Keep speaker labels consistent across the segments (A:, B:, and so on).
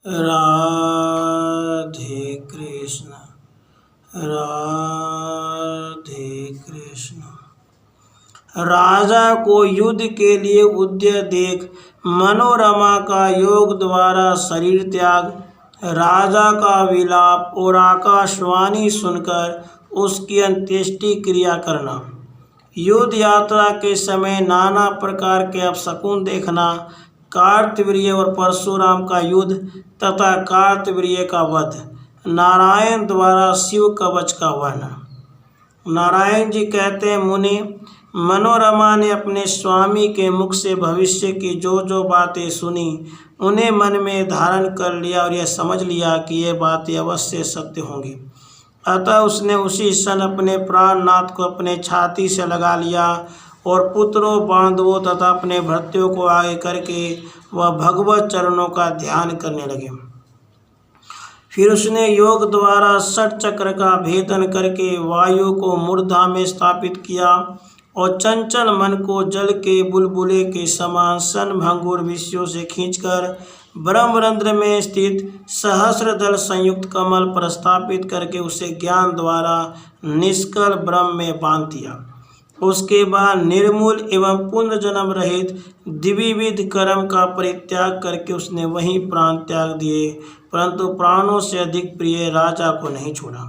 A: राधे कृष्ण राधे कृष्ण। राजा को युद्ध के लिए उद्यत देख मनोरमा का योग द्वारा शरीर त्याग, राजा का विलाप और आकाशवाणी सुनकर उसकी अंत्येष्टि क्रिया करना, युद्ध यात्रा के समय नाना प्रकार के अपशकुन देखना, कार्तवीर्य और परशुराम का युद्ध तथा कार्तवीर्य का वध, नारायण द्वारा शिव कवच का वर्णन। नारायण जी कहते हैं, मुनि, मनोरमा ने अपने स्वामी के मुख से भविष्य की जो जो बातें सुनी उन्हें मन में धारण कर लिया और यह समझ लिया कि ये बातें अवश्य सत्य होंगी। अतः उसने उसी क्षण अपने प्राणनाथ को अपने छाती से लगा लिया और पुत्रों, बांधवों तथा अपने भृत्यों को आगे करके वह भगवत चरणों का ध्यान करने लगे। फिर उसने योग द्वारा षट चक्र का भेदन करके वायु को मूर्धा में स्थापित किया और चंचल मन को जल के बुलबुले के समान सनभंगुर विषयों से खींचकर ब्रह्मरंध्र में स्थित सहस्रदल संयुक्त कमल पर स्थापित करके उसे ज्ञान द्वारा निष्कल ब्रह्म में बांध दिया। उसके बाद निर्मूल एवं पुनर्जन्म रहित द्विविध कर्म का परित्याग करके उसने वहीं प्राण त्याग दिए, परंतु प्राणों से अधिक प्रिय राजा को नहीं छोड़ा।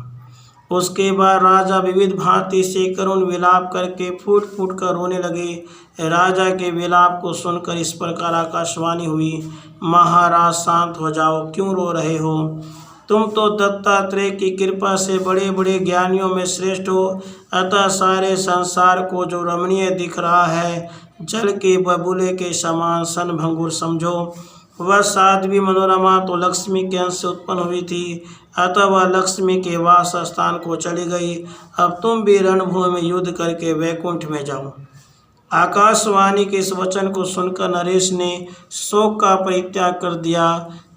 A: उसके बाद राजा विविध भांति से करुण विलाप करके फूट फूट कर रोने लगे। राजा के विलाप को सुनकर इस प्रकार आकाशवाणी हुई, महाराज शांत हो जाओ, क्यों रो रहे हो? तुम तो दत्तात्रेय की कृपा से बड़े बड़े ज्ञानियों में श्रेष्ठ हो, अतः सारे संसार को जो रमणीय दिख रहा है जल के बबूले के समान सनभंगुर समझो। वह साध्वी मनोरमा तो लक्ष्मी के अंश से उत्पन्न हुई थी, अतः वह लक्ष्मी के वास स्थान को चली गई। अब तुम भी रणभूमि में युद्ध करके वैकुंठ में जाओ। आकाशवाणी के इस वचन को सुनकर नरेश ने शोक का परित्याग कर दिया।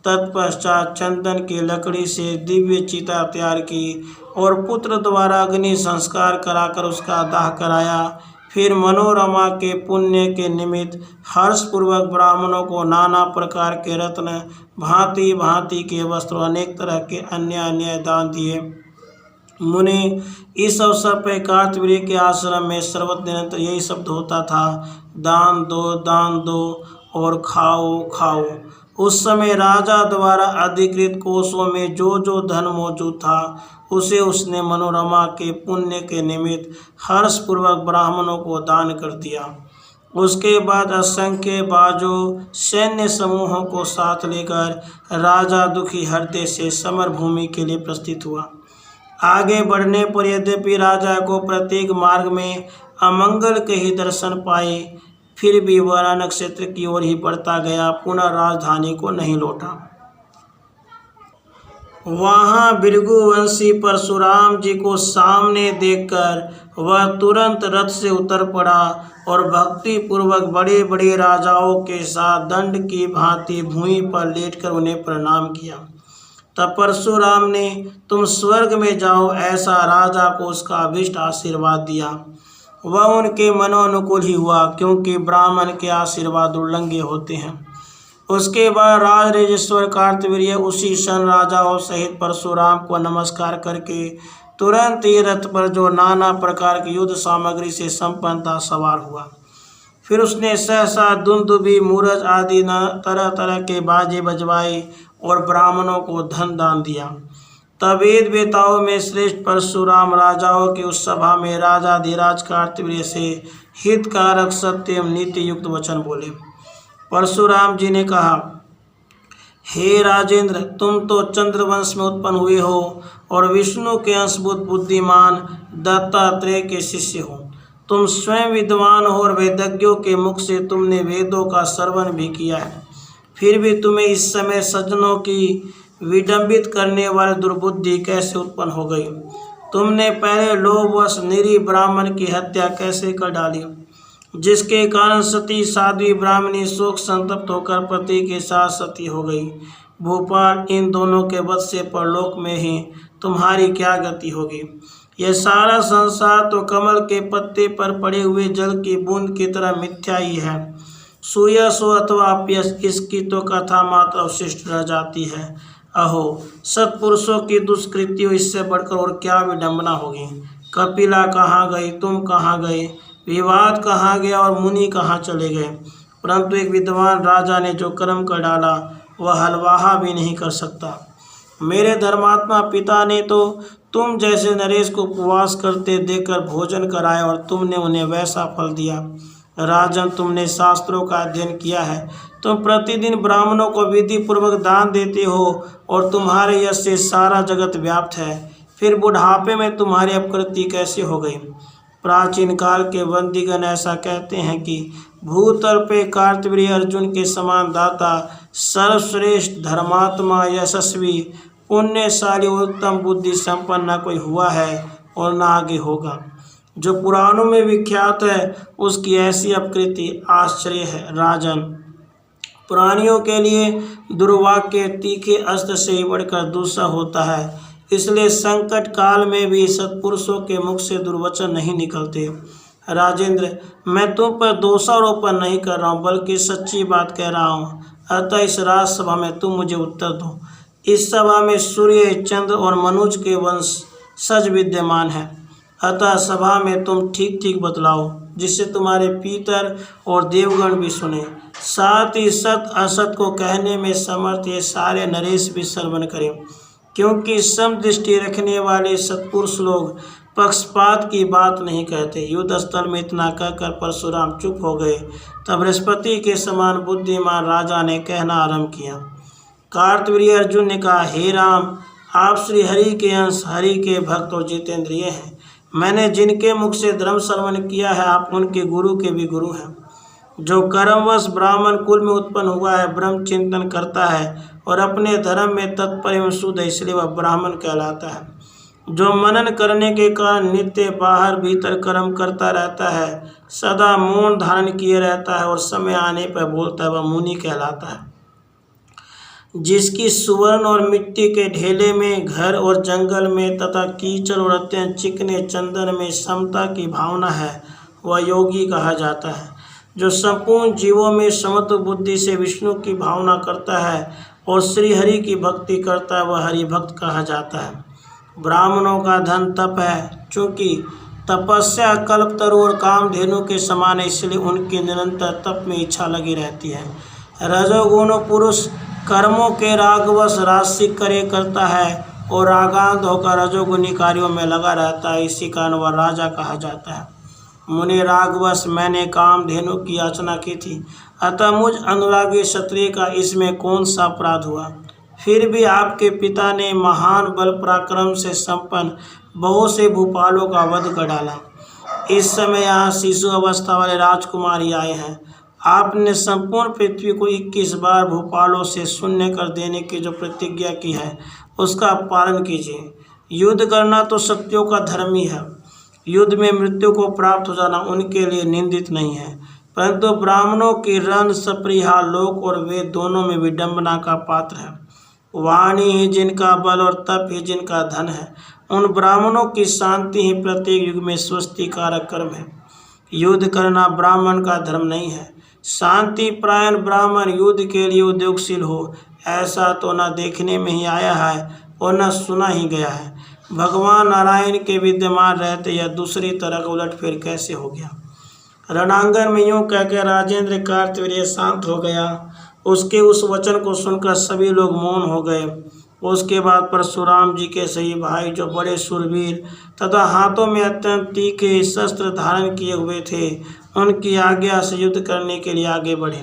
A: तत्पश्चात चंदन की लकड़ी से दिव्य चिता तैयार की और पुत्र द्वारा अग्नि संस्कार कराकर उसका दाह कराया। फिर मनोरमा के पुण्य के निमित्त हर्षपूर्वक ब्राह्मणों को नाना प्रकार के रत्न, भांति भांति के वस्त्र, अनेक तरह के अन्य अन्य दान दिए। मुनि, इस अवसर पर कार्तवीर्य के आश्रम में सर्वत्र निरंतर यही शब्द होता था, दान दो और खाओ खाओ। उस समय राजा द्वारा अधिकृत कोषों में जो जो धन मौजूद था उसे उसने मनोरमा के पुण्य के निमित्त हर्षपूर्वक ब्राह्मणों को दान कर दिया। उसके बाद असंख्य बाजों सैन्य समूहों को साथ लेकर राजा दुखी हृदय से समर भूमि के लिए प्रस्थित हुआ। आगे बढ़ने पर यद्यपि राजा को प्रत्येक मार्ग में अमंगल के ही दर्शन पाए, फिर भी वह रण क्षेत्र की ओर ही बढ़ता गया, पुनः राजधानी को नहीं लौटा। वहां भृगुवंशी परशुराम जी को सामने देखकर वह तुरंत रथ से उतर पड़ा और भक्ति पूर्वक बड़े बड़े राजाओं के साथ दंड की भांति भूमि पर लेटकर उन्हें प्रणाम किया। तब परशुराम ने तुम स्वर्ग में जाओ ऐसा राजा को उसका अभिष्ट आशीर्वाद दिया। वह उनके मनोनुकूल ही हुआ, क्योंकि ब्राह्मण के आशीर्वाद उल्लंघ्य होते हैं। उसके बाद राजरेजेश्वर कार्तवीर्य उसी क्षण राजाओं सहित परशुराम को नमस्कार करके तुरंत ही रथ पर जो नाना प्रकार की युद्ध सामग्री से संपन्न था सवार हुआ। फिर उसने सहसा दुंदुभी, मूरज आदि तरह तरह के बाजे बजवाए और ब्राह्मणों को धन दान दिया। तब वेद वेताओं में श्रेष्ठ परशुराम राजाओं की उस सभा में राजाधिराज कार्तवीर्य से हितकारक सत्य एवं नीति युक्त वचन बोले। परशुराम जी ने कहा, हे राजेंद्र, तुम तो चंद्रवंश में उत्पन्न हुए हो और विष्णु के अंशभूत बुद्धिमान दत्तात्रेय के शिष्य हो। तुम स्वयं विद्वान हो और वेदज्ञों के मुख से तुमने वेदों का श्रवण भी किया है। फिर भी तुम्हें इस समय सज्जनों की विडंबित करने वाली दुर्बुद्धि कैसे उत्पन्न हो गई? तुमने पहले लोभवश निरीह ब्राह्मण की हत्या कैसे कर डाली, जिसके कारण सती साध्वी ब्राह्मणी शोक संतप्त होकर पति के साथ सती हो गई। भोपाल, इन दोनों के वध से परलोक में ही तुम्हारी क्या गति होगी? यह सारा संसार तो कमल के पत्ते पर पड़े हुए जल की बूंद की तरह मिथ्या ही है। सुयश हो अथवा अपयश, इसकी तो कथा मात्र अवशिष्ट रह जाती है। अहो, सत्पुरुषों की दुष्कृतियों, इससे बढ़कर और क्या विडंबना होगी। कपिला कहाँ गई, तुम कहाँ गए, विवाद कहाँ गया और मुनि कहाँ चले गए। परंतु एक विद्वान राजा ने जो कर्म कर डाला वह हलवाहा भी नहीं कर सकता। मेरे धर्मात्मा पिता ने तो तुम जैसे नरेश को उपवास करते देखकर भोजन कराया और तुमने उन्हें वैसा फल दिया। राजन, तुमने शास्त्रों का अध्ययन किया है, तुम प्रतिदिन ब्राह्मणों को विधि पूर्वक दान देते हो और तुम्हारे यश से सारा जगत व्याप्त है, फिर बुढ़ापे में तुम्हारी अपकृति कैसे हो गई। प्राचीन काल के वंदीगण ऐसा कहते हैं कि भूतल पे कार्तवीर्य अर्जुन के समान दाता, सर्वश्रेष्ठ, धर्मात्मा, यशस्वी, पुण्यशाली, उत्तम बुद्धि संपन्न न कोई हुआ है और न आगे होगा। जो पुराणों में विख्यात है उसकी ऐसी अपकृति आश्चर्य है। राजन, प्राणियों के लिए दुर्वाक्य तीखे अस्त्र से ही बढ़कर दूसरा होता है, इसलिए संकट काल में भी सत्पुरुषों के मुख से दुर्वचन नहीं निकलते। राजेंद्र, मैं तुम पर दोषारोपण नहीं कर रहा हूँ, बल्कि सच्ची बात कह रहा हूँ। अतः इस राजसभा में तुम मुझे उत्तर दो। इस सभा में सूर्य, चंद्र और मनुज के वंश सज विद्यमान है, अतः सभा में तुम ठीक ठीक बतलाओ, जिससे तुम्हारे पितर और देवगण भी सुने। साथ ही सत असत को कहने में समर्थ ये सारे नरेश भी श्रवण करें, क्योंकि समदृष्टि रखने वाले सत्पुरुष लोग पक्षपात की बात नहीं कहते। युद्ध स्थल में इतना कहकर परशुराम चुप हो गए। तब बृहस्पति के समान बुद्धिमान राजा ने कहना आरंभ किया। कार्तवीर्य अर्जुन ने कहा, हे राम, आप श्री हरि के अंश, हरि के भक्त और जितेंद्रिय हैं। मैंने जिनके मुख से धर्म श्रवण किया है, आप उनके गुरु के भी गुरु हैं। जो कर्मवश ब्राह्मण कुल में उत्पन्न हुआ है, ब्रह्म चिंतन करता है और अपने धर्म में तत्पर एवं शुद्ध है, इसलिए वह ब्राह्मण कहलाता है। जो मनन करने के कारण नित्य बाहर भीतर कर्म करता रहता है, सदा मौन धारण किए रहता है और समय आने पर बोलता है, वह मुनि कहलाता है। जिसकी सुवर्ण और मिट्टी के ढेले में, घर और जंगल में तथा कीचड़ और अत्यंत चिकने चंदन में समता की भावना है, वह योगी कहा जाता है। जो संपूर्ण जीवों में समत्व बुद्धि से विष्णु की भावना करता है और श्री हरि की भक्ति करता है, वह हरि भक्त कहा जाता है। ब्राह्मणों का धन तप है, चूँकि तपस्या कल्पतरु और कामधेनु के समान है, इसलिए उनकी निरंतर तप में इच्छा लगी रहती है। रजोगुण पुरुष कर्मों के रागवश राजसिक कार्य करता है और रागांध होकर रजोगुणी कार्यों में लगा रहता है, इसी कारण वह राजा कहा जाता है। मुनि रागवश मैंने कामधेनु की याचना की थी, अतः मुझ अनुरागी क्षत्रिय का इसमें कौन सा अपराध हुआ। फिर भी आपके पिता ने महान बल पराक्रम से संपन्न बहुत से भूपालों का वध कर डाला। इस समय यहाँ शिशु अवस्था वाले राजकुमारी आए हैं। आपने संपूर्ण पृथ्वी को 21 बार भूपालों से शून्य कर देने की जो प्रतिज्ञा की है, उसका पालन कीजिए। युद्ध करना तो सत्यों का धर्म ही है। युद्ध में मृत्यु को प्राप्त हो जाना उनके लिए निंदित नहीं है, परंतु ब्राह्मणों की रण सप्रिया लोक और वेद दोनों में विडंबना का पात्र है। वाणी ही जिनका बल और तप ही जिनका धन है, उन ब्राह्मणों की शांति ही प्रत्येक युग में स्वस्ति कारक कर्म है। युद्ध करना ब्राह्मण का धर्म नहीं है। शांति प्रायण ब्राह्मण युद्ध के लिए उद्योगशील हो, ऐसा तो न देखने में ही आया है और न सुना ही गया है। भगवान नारायण के विद्यमान रहते यह दूसरी तरह का उलटफेर कैसे हो गया। रणांगन में यूँ कहकर राजेंद्र कार्तवीर्य शांत हो गया। उसके उस वचन को सुनकर सभी लोग मौन हो गए। उसके बाद परशुराम जी के सही भाई, जो बड़े शूरवीर तथा हाथों में अत्यंत तीखे शस्त्र धारण किए हुए थे, उनकी आज्ञा से युद्ध करने के लिए आगे बढ़े।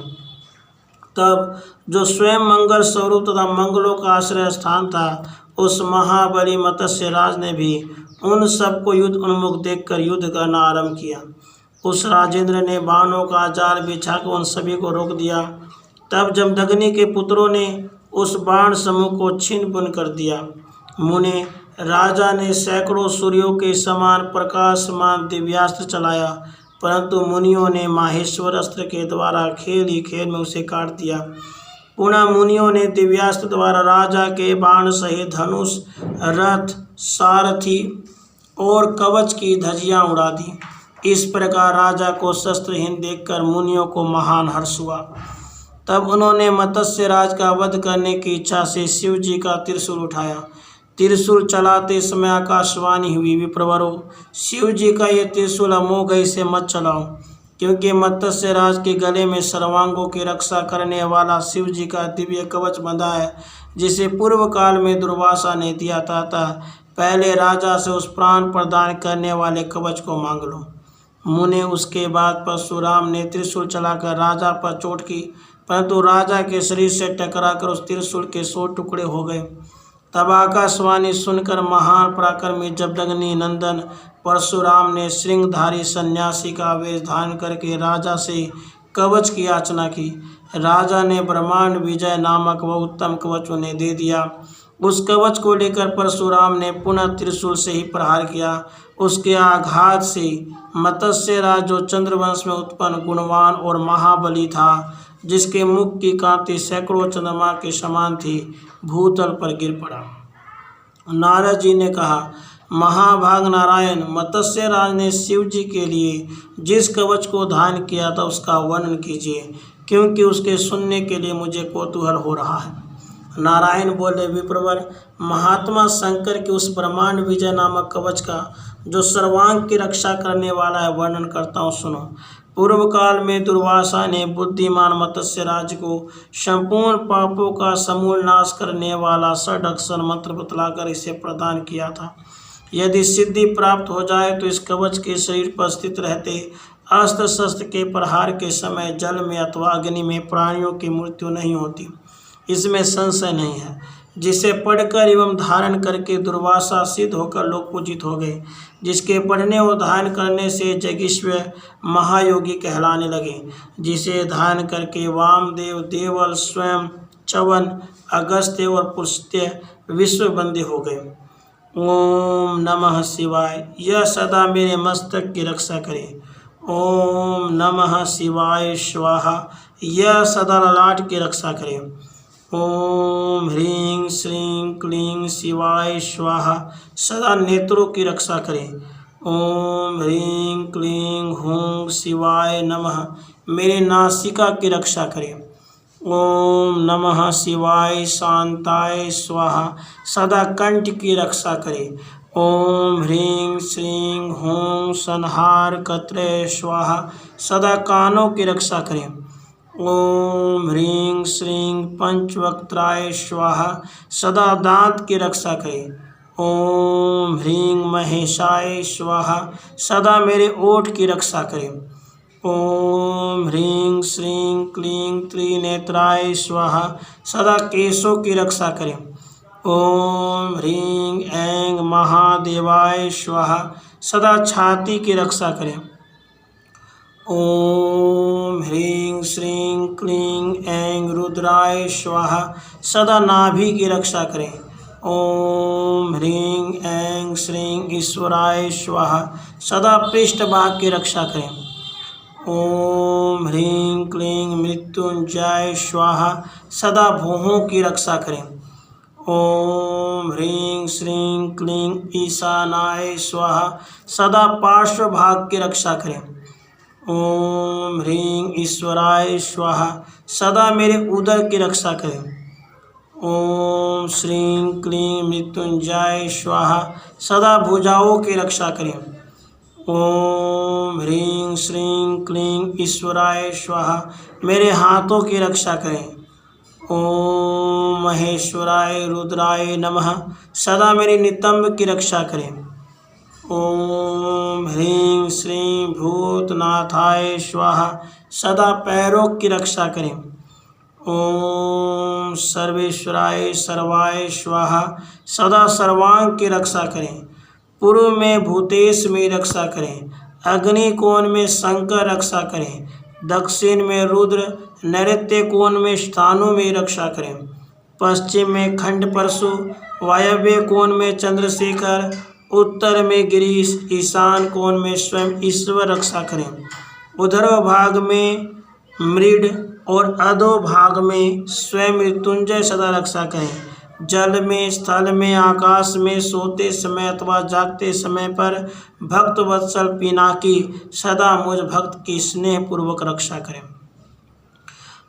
A: तब जो स्वयं मंगल स्वरूप तथा मंगलों का आश्रय स्थान था, उस महाबली मत्स्य राज ने भी उन सबको युद्ध उन्मुख देखकर युद्ध करना आरंभ किया। उस राजेंद्र ने बाणों का जाल बिछाकर उन सभी को रोक दिया। तब जमदग्नि के पुत्रों ने उस बाण समूह को छिन्न भिन्न कर दिया। मुने राजा ने सैकड़ों सूर्यों के समान प्रकाशमान दिव्यास्त्र चलाया, परंतु मुनियों ने माहेश्वर अस्त्र के द्वारा खेल ही खेल में उसे काट दिया। पुनः मुनियों ने दिव्यास्त्र द्वारा राजा के बाण सहित धनुष, रथ, सारथी और कवच की धज्जियां उड़ा दी। इस प्रकार राजा को शस्त्रहीन देखकर मुनियों को महान हर्ष हुआ। तब उन्होंने मत्स्य राज का वध करने की इच्छा से शिव जी का त्रिशूल उठाया। त्रिशूल चलाते समय आकाशवाणी हुई, विप्रवरो, शिव जी का ये त्रिशूल अमोघ, इसे मत चलाओ, क्योंकि मत्स्य राज के गले में सर्वांगों की रक्षा करने वाला शिव जी का दिव्य कवच बंधा है, जिसे पूर्व काल में दुर्वासा ने दिया था। पहले राजा से उस प्राण प्रदान करने वाले कवच को मांग लो। मुने उसके बाद परशुराम ने त्रिशूल चलाकर राजा पर चोट की, परंतु राजा के शरीर से टकराकर उस त्रिशूल के 100 टुकड़े हो गए। तब आकाशवाणी सुनकर महान पराक्रमी जमदग्नि नंदन परशुराम ने श्रृंगधारी सन्यासी का वेश धारण करके राजा से कवच की याचना की। राजा ने ब्रह्मांड विजय नामक वह उत्तम कवच उन्हें दे दिया। उस कवच को लेकर परशुराम ने पुनः त्रिशूल से ही प्रहार किया। उसके आघात से मत्स्य राज, जो चंद्रवंश में उत्पन्न गुणवान और महाबली था, जिसके मुख की कांति सैकड़ों चंद्रमा के समान थी, भूतल पर गिर पड़ा। नारद जी ने कहा, महाभाग नारायण, मत्स्य राज ने शिव जी के लिए जिस कवच को धारण किया था उसका वर्णन कीजिए, क्योंकि उसके सुनने के लिए मुझे कौतूहल हो रहा है। नारायण बोले, विप्रवर, महात्मा शंकर के उस ब्रह्मांड विजय नामक कवच का, जो सर्वांग की रक्षा करने वाला है, वर्णन करता हूँ, सुनो। पूर्व काल में दुर्वासा ने बुद्धिमान मत्स्य राज को संपूर्ण पापों का समूल नाश करने वाला षडक्षर मंत्र बतलाकर इसे प्रदान किया था। यदि सिद्धि प्राप्त हो जाए तो इस कवच के शरीर पर स्थित रहते अस्त्र शस्त्र के प्रहार के समय जल में अथवा अग्नि में प्राणियों की मृत्यु नहीं होती, इसमें संशय नहीं है। जिसे पढ़कर एवं धारण करके दुर्वासा सिद्ध होकर लोग पूजित हो गए, जिसके पढ़ने और धारण करने से जगीश्वर महायोगी कहलाने लगे, जिसे धारण करके वामदेव, देवल, स्वयं, च्यवन, अगस्त्य और पुलस्त्य विश्व बंदी हो गए। ओम नमः शिवाय, यह सदा मेरे मस्तक की रक्षा करे। ओम नमः शिवाय स्वाहा, यह सदा ललाट की रक्षा करे। ओम ह्रीं श्रीं क्लीं शिवाय स्वाहा, सदा नेत्रों की रक्षा करें। ओम ह्रीं क्लीं हूं शिवाय नमः, मेरे नासिका की रक्षा करें। ओम नमः शिवाय शांताय स्वाहा, सदा कंठ की रक्षा करें। ओम ह्रीं श्रीं हूं संहार कत्रे स्वाहा, सदा कानों की रक्षा करें। ओम ह्रीं श्रीं पंचवक्त्राय स्वाहा, सदा दांत की रक्षा करें। ओम ह्रीं महेशाय स्वाहा, सदा मेरे ओठ की रक्षा करें। ओम ह्रीं श्रीं क्लीं त्रिनेत्राय स्वाहा, सदा केशों की रक्षा करें। ओम ह्रीं ऐं महादेवाय स्वाहा, सदा छाती की रक्षा करें। ओम ह्रीं श्रीं क्लीं ऐं रुद्राय स्वाहा, सदा नाभि की रक्षा करें। ओम ह्रीं ऐं श्रीं ईश्वराय स्वाहा, सदा पृष्ठभाग की रक्षा करें। ओम ह्रीं क्लीं मृत्युंजय स्वाहा, सदा भुहों की रक्षा करें। ओम ह्रीं श्रीं क्लीं ईशानाय स्वाहा, सदा पार्श्व भाग की रक्षा करें। ओम ह्रीं ईश्वराय स्वाहा, सदा मेरे उदर की रक्षा करें। ओम श्रीं क्लीं मृत्युंजय स्वाहा, सदा भुजाओं की रक्षा करें। ओम ह्रीं श्रीं क्लीं ईश्वराय स्वाहा, मेरे हाथों की रक्षा करें। ओम महेश्वराय रुद्राय नमः, सदा मेरी नितंब की रक्षा करें। ओम ह्रीं श्रीं भूतनाथाय स्वाहा, सदा पैरों की रक्षा करें। ओम सर्वेश्वराय सर्वाय स्वाहा, सदा सर्वांग की रक्षा करें। पूर्व में भूतेश में रक्षा करें, अग्नि कोण में शंकर रक्षा करें, दक्षिण में रुद्र, नैऋत्य कोण में स्थानु में रक्षा करें, पश्चिम में खंड परशु, वायव्य कोण में चंद्रशेखर, उत्तर में गिरीश, ईशान कोण में स्वयं ईश्वर रक्षा करें। उधर भाग में मृड और अधो भाग में स्वयं मृत्युंजय सदा रक्षा करें। जल में, स्थल में, आकाश में, सोते समय अथवा जागते समय पर भक्त वत्सल पिनाकी सदा मुझ भक्त की स्नेह पूर्वक रक्षा करें।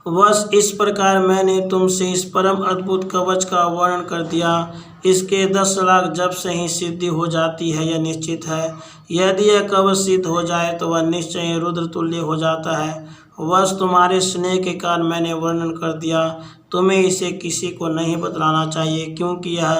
A: बस इस प्रकार मैंने तुमसे इस परम अद्भुत कवच का वर्णन कर दिया। इसके 10 लाख जप से ही सिद्धि हो जाती है, यह निश्चित है। यदि यह कवच सिद्ध हो जाए तो वह निश्चय रुद्र तुल्य हो जाता है। बस तुम्हारे स्नेह के कारण मैंने वर्णन कर दिया। तुम्हें इसे किसी को नहीं बतलाना चाहिए, क्योंकि यह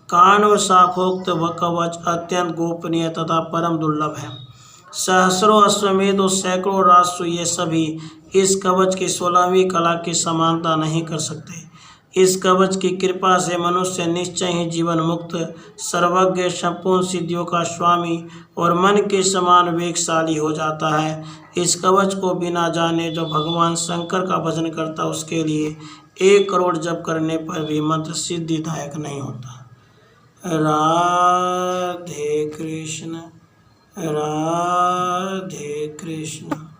A: काण्व शाखोक्त व कवच अत्यंत गोपनीय तथा परम दुर्लभ है। सहस्रों अश्वमेध और सैकड़ों राजसु ये सभी इस कवच की 16वीं कला की समानता नहीं कर सकते। इस कवच की कृपा से मनुष्य निश्चय ही जीवन मुक्त, सर्वज्ञ, संपूर्ण सिद्धियों का स्वामी और मन के समान वेगशाली हो जाता है। इस कवच को बिना जाने जो भगवान शंकर का भजन करता उसके लिए 1 करोड़ जप करने पर भी मंत्र सिद्धिदायक नहीं होता। राधे कृष्ण, राधे कृष्ण।